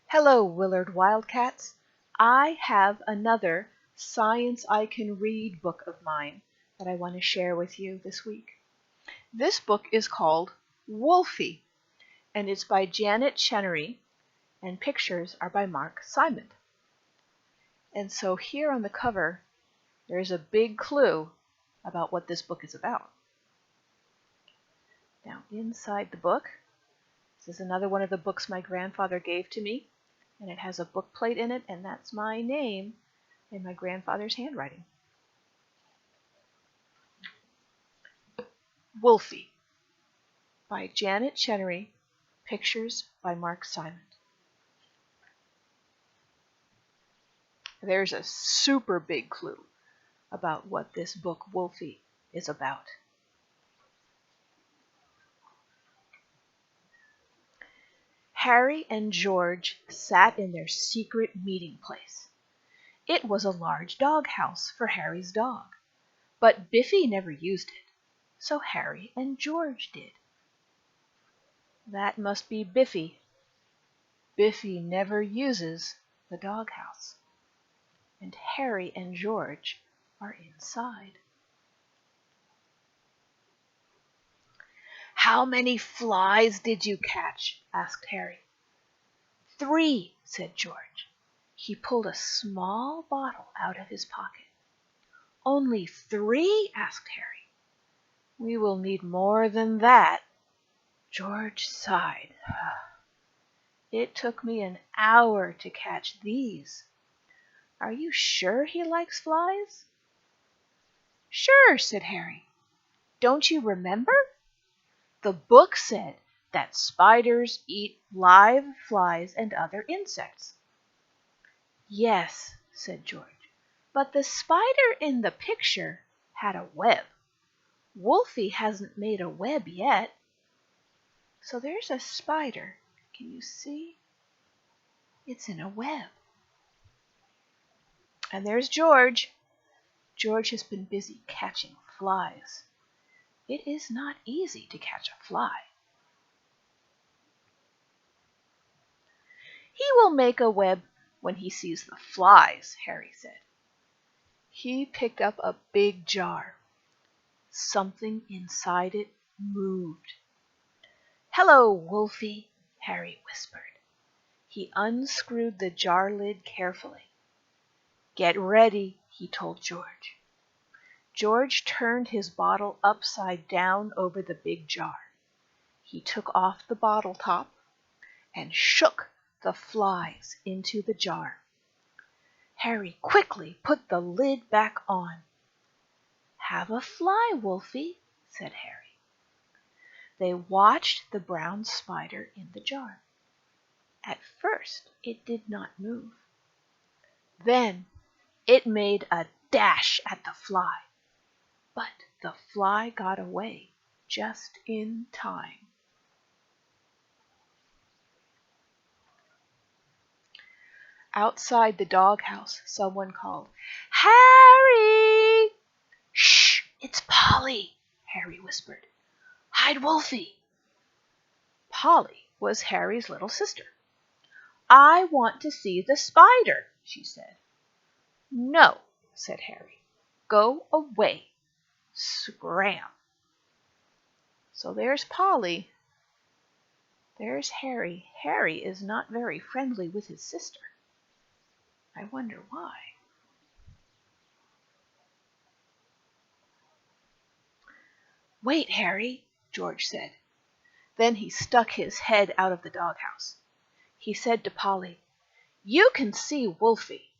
Hello, Willard Wildcats. I have another Science I Can Read book of mine that I want to share with you this week. This book is called Wolfie, and it's by Janet Chenery, and pictures are by Marc Simont. And so here on the cover, there's a big clue about what this book is about. Now, inside the book, this is another one of the books my grandfather gave to me, and it has a book plate in it, and that's my name in my grandfather's handwriting. Wolfie by Janet Chenery, pictures by Marc Simont. There's a super big clue about what this book Wolfie is about. Harry and George sat in their secret meeting place. It was a large doghouse for Harry's dog, but Biffy never used it, so Harry and George did. That must be Biffy. Biffy never uses the doghouse, and Harry and George are inside. "How many flies did you catch?" asked Harry. "3," said George. He pulled a small bottle out of his pocket. "Only 3?" asked Harry. "We will need more than that." George sighed. "It took me an hour to catch these. Are you sure he likes flies?" "Sure," said Harry. "Don't you remember? The book said that spiders eat live flies and other insects." "Yes," said George, "but the spider in the picture had a web. Wolfie hasn't made a web yet. So there's a spider. Can you see? It's in a web. And there's George. George has been busy catching flies. It is not easy to catch a fly." "He will make a web when he sees the flies," Harry said. He picked up a big jar. Something inside it moved. "Hello, Wolfie," Harry whispered. He unscrewed the jar lid carefully. "Get ready," he told George. George turned his bottle upside down over the big jar. He took off the bottle top and shook the flies into the jar. Harry quickly put the lid back on. "Have a fly, Wolfie," said Harry. They watched the brown spider in the jar. At first it did not move. Then it made a dash at the fly, but the fly got away just in time. Outside the doghouse, someone called, "Harry!" "Shh! It's Polly," Harry whispered. "Hide Wolfie." Polly was Harry's little sister. "I want to see the spider," she said. "No," said Harry. "Go away. Scram." So there's Polly. There's Harry. Harry is not very friendly with his sister. I wonder why. "Wait, Harry," George said. Then he stuck his head out of the doghouse. He said to Polly, "You can see Wolfie,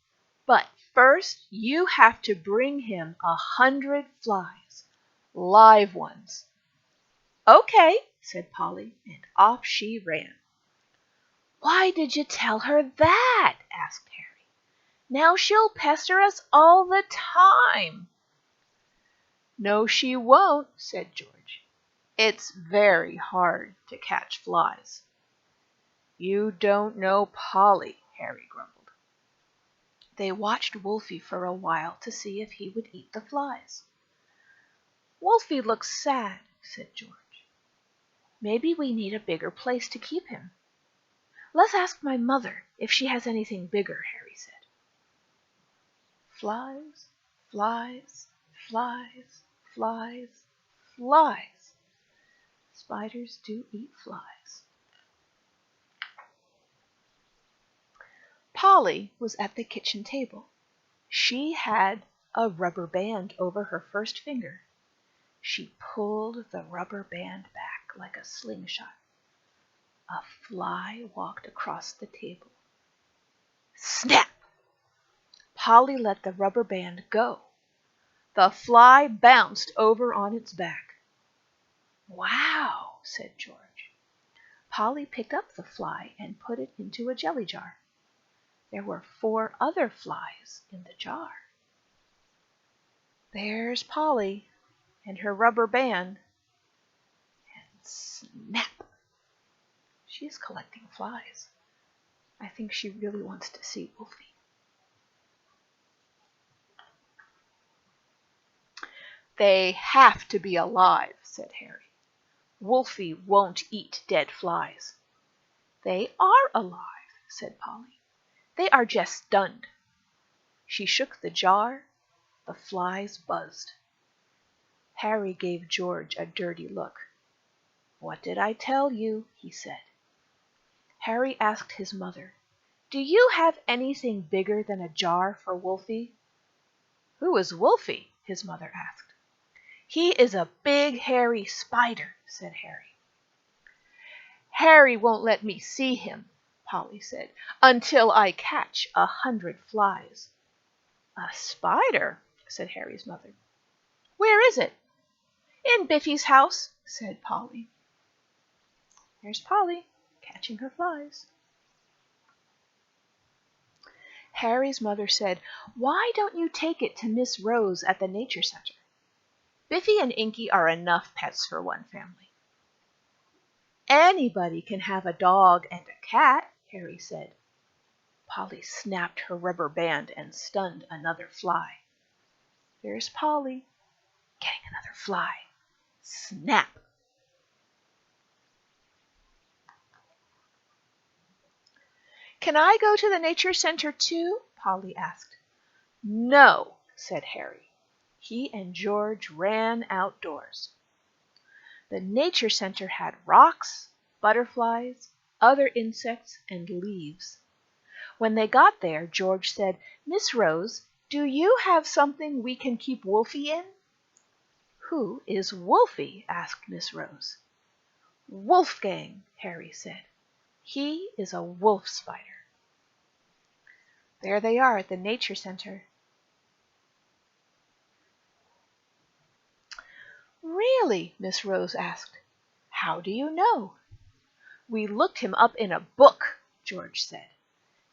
but first you have to bring him 100 flies, live ones." "Okay," said Polly, and off she ran. "Why did you tell her that?" asked Harry. "Now she'll pester us all the time." "No, she won't," said George. "It's very hard to catch flies." "You don't know Polly," Harry grumbled. They watched Wolfie for a while to see if he would eat the flies. "Wolfie looks sad," said George. "Maybe we need a bigger place to keep him. Let's ask my mother if she has anything bigger, Harry said. Flies, flies, flies, flies, flies. Spiders do eat flies. Polly was at the kitchen table. She had a rubber band over her first finger. She pulled the rubber band back like a slingshot. A fly walked across the table. Snap! Polly let the rubber band go. The fly bounced over on its back. Wow, said George. Polly picked up the fly and put it into a jelly jar. There were 4 other flies in the jar. There's Polly and her rubber band. And snap! She's collecting flies. I think she really wants to see Wolfie. They have to be alive, said Harry. Wolfie won't eat dead flies. They are alive, said Polly. They are just stunned. She shook the jar. The flies buzzed. Harry gave George a dirty look. What did I tell you? He said. Harry asked his mother, Do you have anything bigger than a jar for Wolfie? Who is Wolfie? His mother asked. He is a big, hairy spider, said Harry. Harry won't let me see him, Polly said, until I catch 100 flies. A spider, said Harry's mother. Where is it? In Biffy's house, said Polly. There's Polly, catching her flies. Harry's mother said, Why don't you take it to Miss Rose at the Nature Center? Biffy and Inky are enough pets for one family. Anybody can have a dog and a cat, Harry said. Polly snapped her rubber band and stunned another fly. There's Polly, getting another fly. Snap! Can I go to the Nature Center too? Polly asked. No, said Harry. He and George ran outdoors. The Nature Center had rocks, butterflies, other insects, and leaves. When they got there, George said, Miss Rose, do you have something we can keep Wolfie in? Who is Wolfie? Asked Miss Rose. Wolfgang, Harry said. He is a wolf spider. There they are at the Nature Center. Really? Miss Rose asked. How do you know? We looked him up in a book, George said.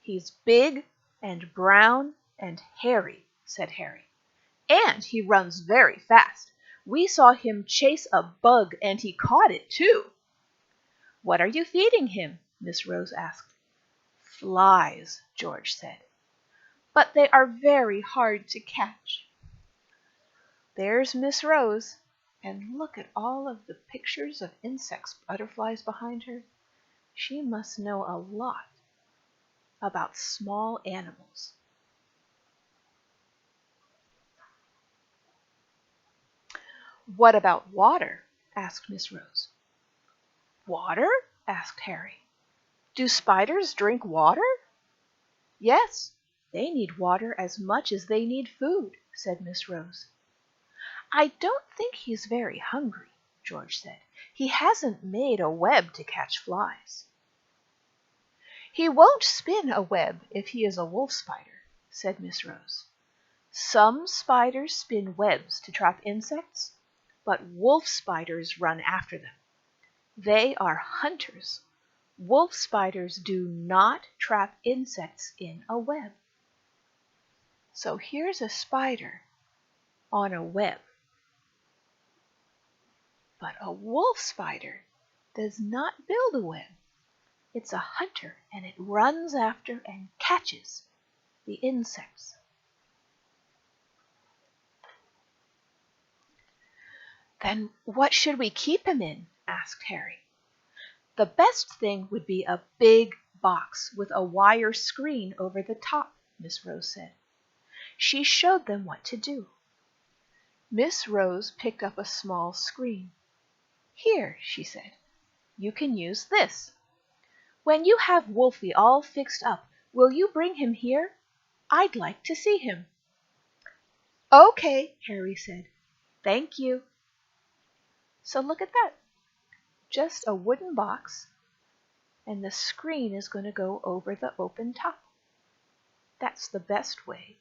He's big and brown and hairy, said Harry. And he runs very fast. We saw him chase a bug and he caught it too. What are you feeding him? Miss Rose asked. Flies, George said. But they are very hard to catch. There's Miss Rose. And look at all of the pictures of insects, butterflies behind her. She must know a lot about small animals. What about water? Asked Miss Rose. Water? Asked Harry. Do spiders drink water? Yes, they need water as much as they need food, said Miss Rose. I don't think he's very hungry, George said. He hasn't made a web to catch flies. He won't spin a web if he is a wolf spider, said Miss Rose. Some spiders spin webs to trap insects, but wolf spiders run after them. They are hunters. Wolf spiders do not trap insects in a web. So here's a spider on a web. But a wolf spider does not build a web. It's a hunter, and it runs after and catches the insects. Then what should we keep him in? Asked Harry. The best thing would be a big box with a wire screen over the top, Miss Rose said. She showed them what to do. Miss Rose picked up a small screen. Here, she said, you can use this. When you have Wolfie all fixed up, will you bring him here? I'd like to see him. Okay, Harry said. Thank you. So look at that. Just a wooden box, and the screen is going to go over the open top. That's the best way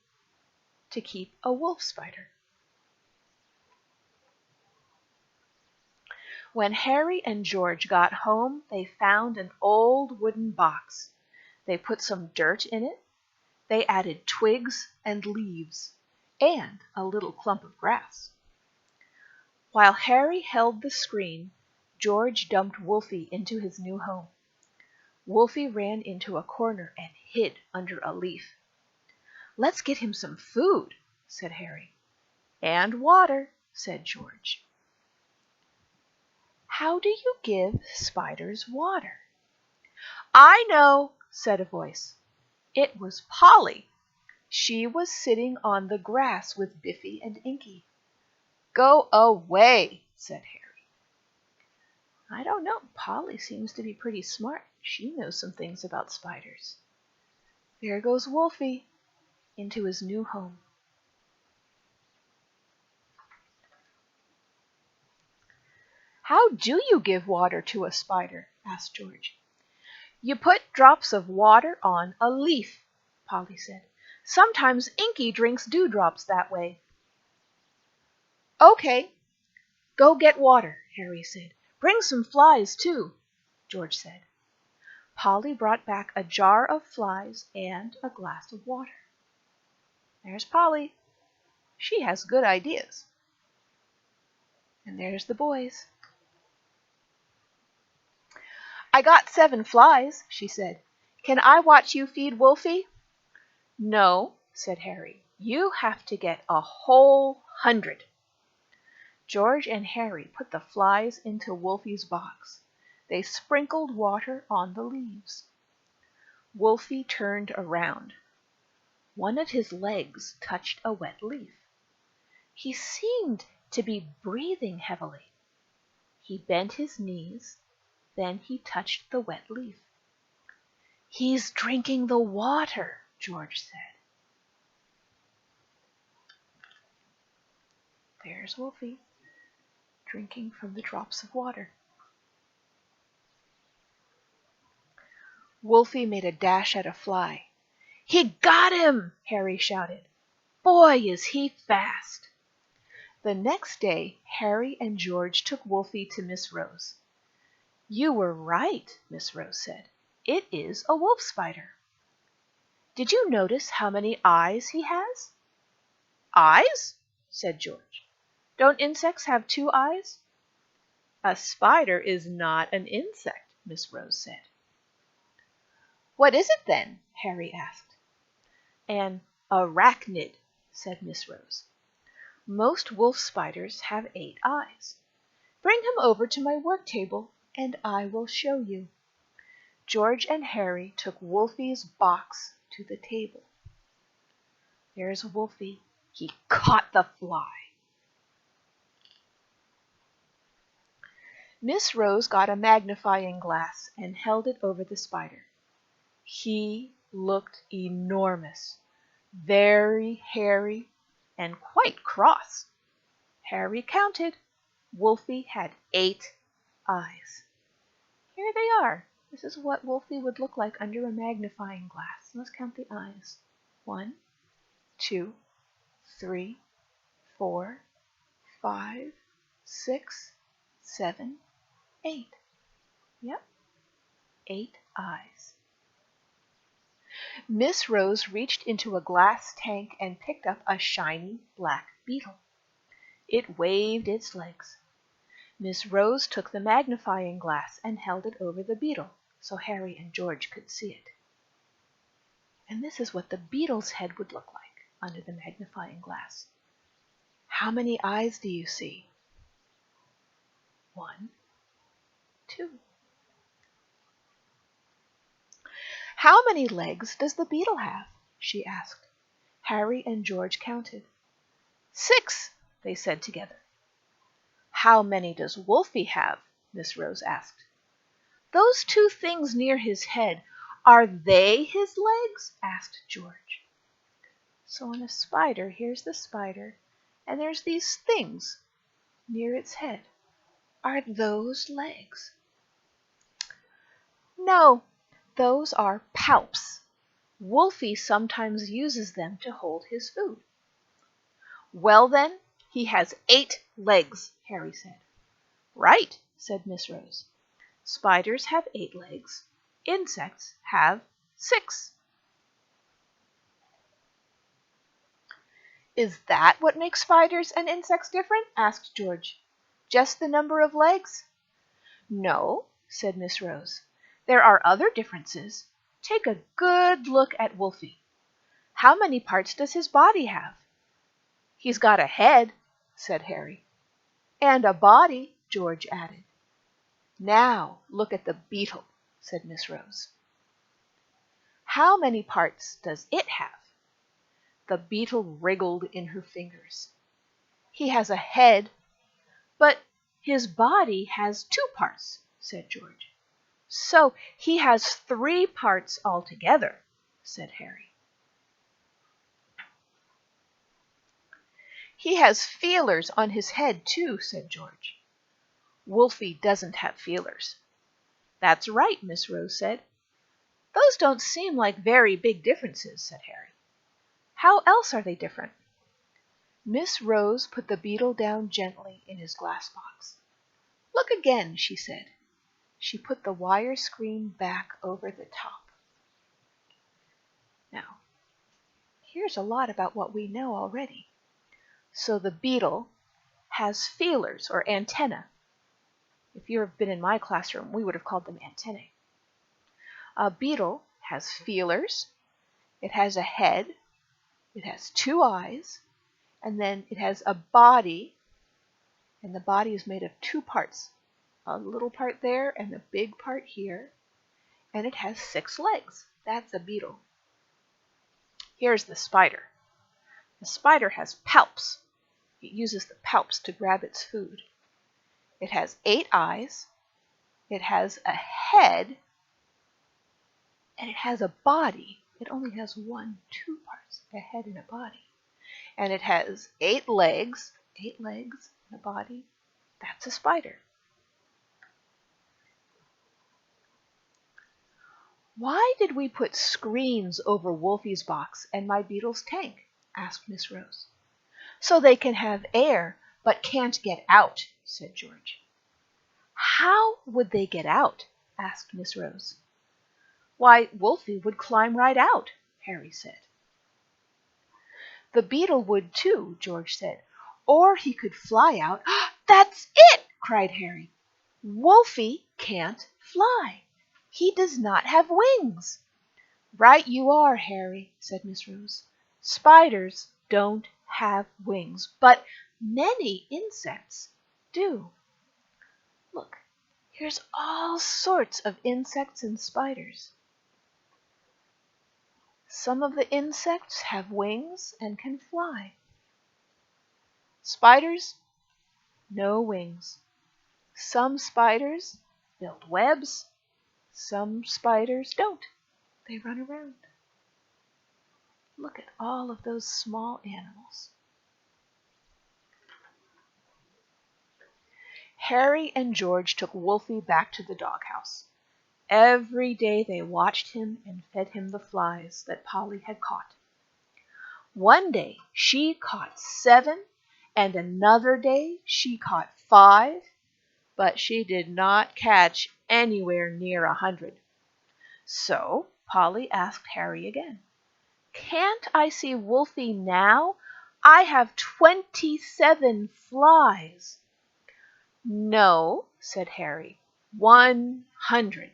to keep a wolf spider. When Harry and George got home, they found an old wooden box. They put some dirt in it. They added twigs and leaves and a little clump of grass. While Harry held the screen, George dumped Wolfie into his new home. Wolfie ran into a corner and hid under a leaf. Let's get him some food, said Harry. And water, said George. How do you give spiders water? I know, said a voice. It was Polly. She was sitting on the grass with Biffy and Inky. Go away, said Harry. I don't know. Polly seems to be pretty smart. She knows some things about spiders. There goes Wolfie into his new home. How do you give water to a spider? Asked George. You put drops of water on a leaf, Polly said. Sometimes Inky drinks dewdrops that way. Okay, go get water, Harry said. Bring some flies, too, George said. Polly brought back a jar of flies and a glass of water. There's Polly. She has good ideas. And there's the boys. I got 7 flies, she said. Can I watch you feed Wolfie? No, said Harry. You have to get a whole 100. George and Harry put the flies into Wolfie's box. They sprinkled water on the leaves. Wolfie turned around. One of his legs touched a wet leaf. He seemed to be breathing heavily. He bent his knees, then he touched the wet leaf. He's drinking the water, George said. There's Wolfie, drinking from the drops of water. Wolfie made a dash at a fly. He got him, Harry shouted. Boy, is he fast. The next day, Harry and George took Wolfie to Miss Rose. You were right, Miss Rose said. It is a wolf spider. Did you notice how many eyes he has? Eyes? Said George. Don't insects have 2 eyes? A spider is not an insect, Miss Rose said. What is it then? Harry asked. An arachnid, said Miss Rose. Most wolf spiders have 8 eyes. Bring him over to my work table, and I will show you. George and Harry took Wolfie's box to the table. There's Wolfie. He caught the fly. Miss Rose got a magnifying glass and held it over the spider. He looked enormous, very hairy, and quite cross. Harry counted. Wolfie had 8 eyes. Here they are. This is what Wolfie would look like under a magnifying glass. Let's count the eyes. 1, 2, 3, 4, 5, 6, 7, 8. Yep, 8 eyes. Miss Rose reached into a glass tank and picked up a shiny black beetle. It waved its legs. Miss Rose took the magnifying glass and held it over the beetle so Harry and George could see it. And this is what the beetle's head would look like under the magnifying glass. How many eyes do you see? 1, 2. How many legs does the beetle have? She asked. Harry and George counted. 6, they said together. How many does Wolfie have? Miss Rose asked. Those 2 things near his head, are they his legs? Asked George. So in a spider, here's the spider, and there's these things near its head. Are those legs? No, those are palps. Wolfie sometimes uses them to hold his food. Well then, he has 8 legs, Harry said. Right, said Miss Rose. Spiders have 8 legs. Insects have 6. Is that what makes spiders and insects different? Asked George. Just the number of legs? No, said Miss Rose. There are other differences. Take a good look at Wolfie. How many parts does his body have? He's got a head, said Harry. And a body, George added. Now look at the beetle, said Miss Rose. How many parts does it have? The beetle wriggled in her fingers. He has a head, but his body has 2 parts, said George. So he has 3 parts altogether, said Harry. He has feelers on his head, too, said George. Wolfie doesn't have feelers. That's right, Miss Rose said. Those don't seem like very big differences, said Harry. How else are they different? Miss Rose put the beetle down gently in his glass box. Look again, she said. She put the wire screen back over the top. Now, here's a lot about what we know already. So the beetle has feelers or antennae. If you've been in my classroom, we would have called them antennae. A beetle has feelers, it has a head, it has 2 eyes, and then it has a body, and the body is made of 2 parts. A little part there and a big part here, and it has 6 legs. That's a beetle. Here's the spider. The spider has palps. It uses the palps to grab its food. It has 8 eyes, it has a head, and it has a body. It only has 2 parts, a head and a body. And it has 8 legs and a body. That's a spider. Why did we put screens over Wolfie's box and my beetle's tank? Asked Miss Rose. So they can have air, but can't get out, said George. How would they get out? Asked Miss Rose. Why, Wolfie would climb right out, Harry said. The beetle would too, George said. Or he could fly out. That's it, cried Harry. Wolfie can't fly. He does not have wings. Right you are, Harry, said Miss Rose. Spiders don't have wings, but many insects do. Look, here's all sorts of insects and spiders. Some of the insects have wings and can fly. Spiders, no wings. Some spiders build webs. Some spiders don't. They run around. Look at all of those small animals. Harry and George took Wolfie back to the doghouse. Every day they watched him and fed him the flies that Polly had caught. One day she caught 7, and another day she caught 5, but she did not catch anywhere near 100. So Polly asked Harry again, "Can't I see Wolfie now? I have 27 flies." "No," said Harry, 100.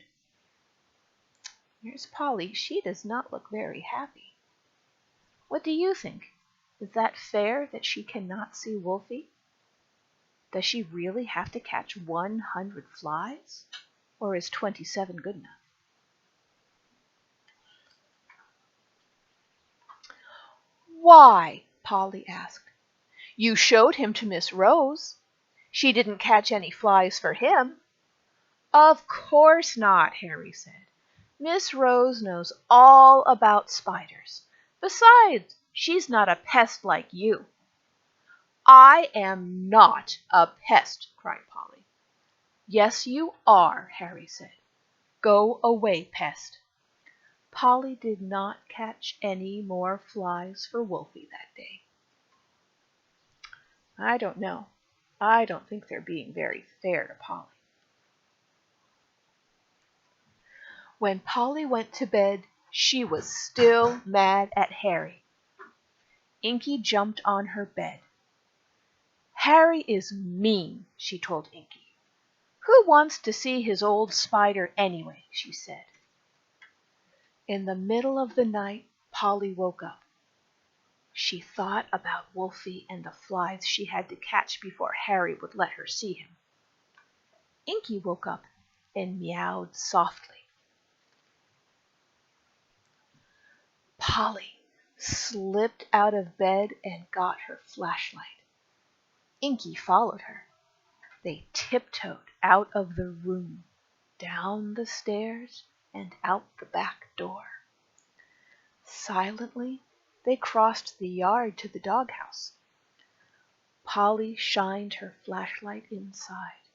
Here's Polly. She does not look very happy. What do you think? Is that fair that she cannot see Wolfie? Does she really have to catch 100 flies? Or is 27 good enough? Why? Polly asked. You showed him to Miss Rose. She didn't catch any flies for him. Of course not, Harry said. Miss Rose knows all about spiders. Besides, she's not a pest like you. I am not a pest, cried Polly. Yes, you are, Harry said. Go away, pest. Polly did not catch any more flies for Wolfie that day. I don't know. I don't think they're being very fair to Polly. When Polly went to bed, she was still mad at Harry. Inky jumped on her bed. Harry is mean, she told Inky. Who wants to see his old spider anyway, she said. In the middle of the night, Polly woke up. She thought about Wolfie and the flies she had to catch before Harry would let her see him. Inky woke up and meowed softly. Polly slipped out of bed and got her flashlight. Inky followed her. They tiptoed out of the room, down the stairs, and out the back door. Silently, they crossed the yard to the doghouse. Polly shined her flashlight inside.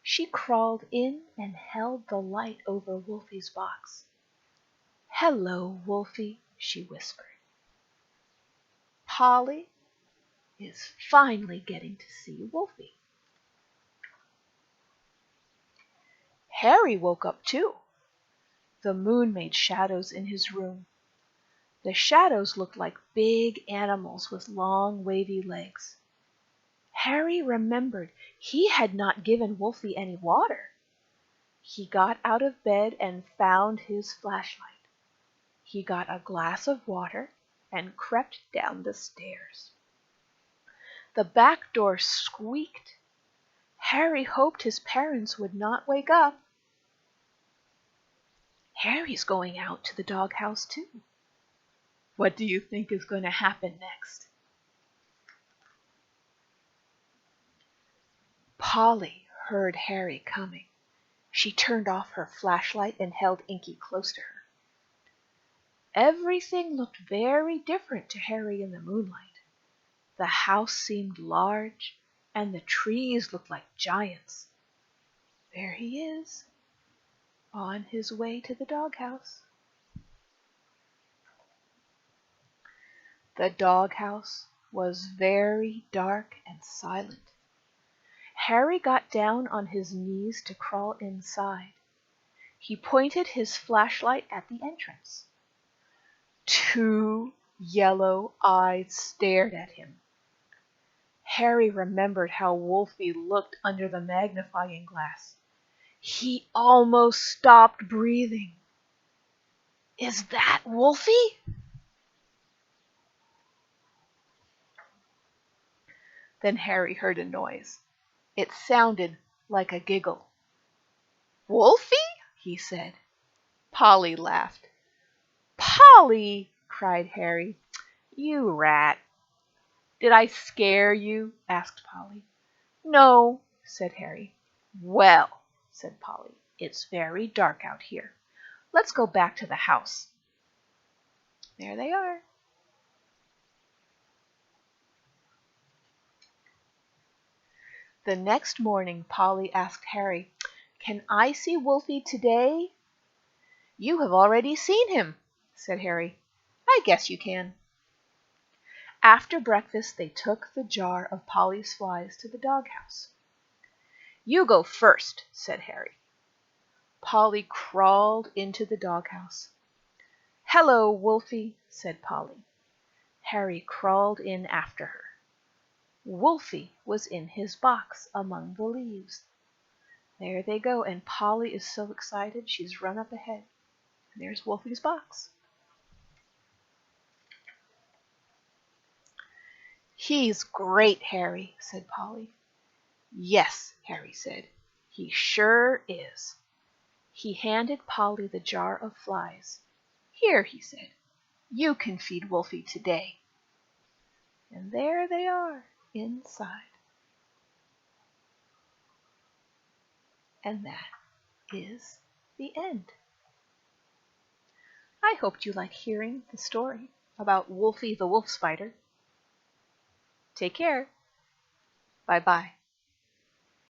She crawled in and held the light over Wolfie's box. Hello, Wolfie, she whispered. Polly is finally getting to see Wolfie. Harry woke up too. The moon made shadows in his room. The shadows looked like big animals with long, wavy legs. Harry remembered he had not given Wolfie any water. He got out of bed and found his flashlight. He got a glass of water and crept down the stairs. The back door squeaked. Harry hoped his parents would not wake up. Harry's going out to the doghouse too. What do you think is going to happen next? Polly heard Harry coming. She turned off her flashlight and held Inky close to her. Everything looked very different to Harry in the moonlight. The house seemed large, and the trees looked like giants. There he is, on his way to the doghouse. The doghouse was very dark and silent. Harry got down on his knees to crawl inside. He pointed his flashlight at the entrance. 2 yellow eyes stared at him. Harry remembered how Wolfie looked under the magnifying glass. He almost stopped breathing. Is that Wolfie? Then Harry heard a noise. It sounded like a giggle. Wolfie? He said. Polly laughed. Polly, cried Harry. You rat. Did I scare you? Asked Polly. No, said Harry. Well, said Polly, it's very dark out here. Let's go back to the house. There they are. The next morning, Polly asked Harry, Can I see Wolfie today? You have already seen him, said Harry. I guess you can. After breakfast, they took the jar of Polly's flies to the doghouse. You go first, said Harry. Polly crawled into the doghouse. Hello, Wolfie, said Polly. Harry crawled in after her. Wolfie was in his box among the leaves. There they go, and Polly is so excited she's run up ahead. There's Wolfie's box. He's great, Harry, said Polly. Yes, Harry said. He sure is. He handed Polly the jar of flies. Here, he said, you can feed Wolfie today. And there they are inside. And that is the end. I hoped you liked hearing the story about Wolfie the wolf spider. Take care. Bye-bye.